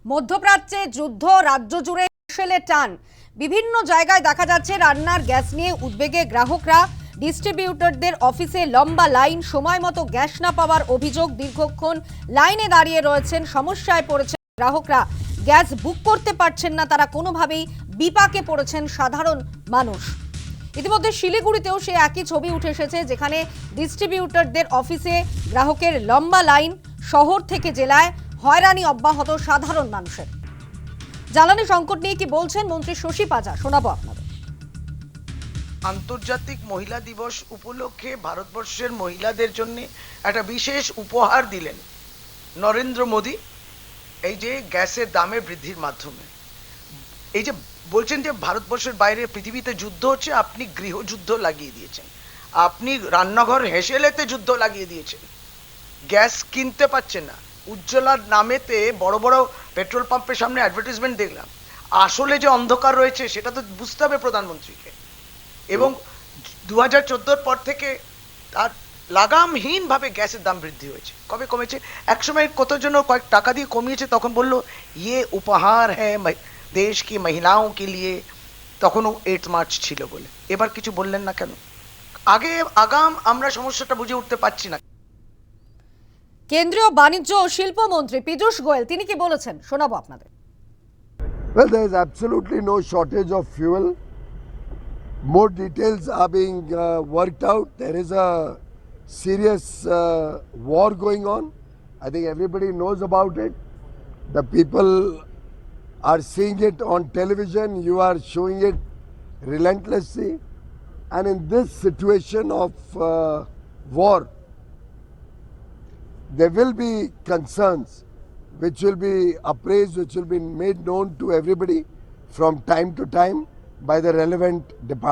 মধ্যপ্রাচ্যে যুদ্ধ, রাজ্য জুড়ে সেলে টান। বিভিন্ন জায়গায় দেখা যাচ্ছে রান্নার গ্যাস নিয়ে উদ্বেগে গ্রাহকরা। ডিস্ট্রিবিউটরদের অফিসে লম্বা লাইন, সময় মতো গ্যাস না পাওয়ার অভিযোগ। দীর্ঘক্ষণ লাইনে দাঁড়িয়ে রয়েছেন, সমস্যায় পড়েছেন গ্রাহকরা। গ্যাস বুক করতে পারছেন না তারা, কোনোভাবেই বিপাকে পড়েছেন সাধারণ মানুষ। ইতিমধ্যে শিলিগুড়িতেও সে একই ছবি উঠে এসেছে, যেখানে ডিস্ট্রিবিউটরদের অফিসে গ্রাহকের লম্বা লাইন। শহর থেকে জেলায় হয়রানি অব্যাহত সাধারণ মানুষের। জ্বালানি সংকট নিয়ে কি বলছেন মন্ত্রী শশী পাজা, শোনাবো আপনাদের। আন্তর্জাতিক মহিলা দিবস উপলক্ষে ভারতবর্ষের মহিলাদের জন্য একটা বিশেষ উপহার দিলেন নরেন্দ্র মোদী, এই যে গ্যাসের দামের বৃদ্ধির মাধ্যমে। এই যে বলছেন যে ভারতবর্ষের বাইরে পৃথিবীতে যুদ্ধ হচ্ছে, আপনি গৃহযুদ্ধ লাগিয়ে দিয়েছেন, আপনি রান্নাঘর হেসেলেতে যুদ্ধ লাগিয়ে দিয়েছেন। গ্যাস কিনতে পাচ্ছেন না। উজ্জ্বলার নামেতে বড় বড় পেট্রোল পাম্পের সামনে অ্যাডভার্টাইজমেন্ট দেখলাম। আসলে যে অন্ধকার রয়েছে সেটা তো বুঝতে হবে প্রধানমন্ত্রীকে। এবং 2014 পর থেকে তার লাগামহীনভাবে গ্যাসের দাম বৃদ্ধি হয়েছে। কবে কমেছে? একসময় কত জন কয়েক টাকা দিয়ে কমিয়েছে, তখন বলল ইয়ে উপহার হ্যাঁ দেশ কি মহিলাও কে লিয়ে, তখনও 8 মার্চ ছিল বলে। এবার কিছু বললেন না কেন? আগে আগাম আমরা সমস্যাটা বুঝে উঠতে পারছি না। কেন্দ্রীয় বাণিজ্য ও শিল্প মন্ত্রী পীযূষ গোয়েল তিনি কি বলেছেন, শোনাবো আপনাদের। Well, there is absolutely no shortage of fuel. More details are being worked out. There is a serious war going on. I think everybody knows about it. The people are seeing it on television. You are showing it relentlessly. And in this situation of war, there will be concerns which will be appraised, which will be made known to everybody from time to time by the relevant department.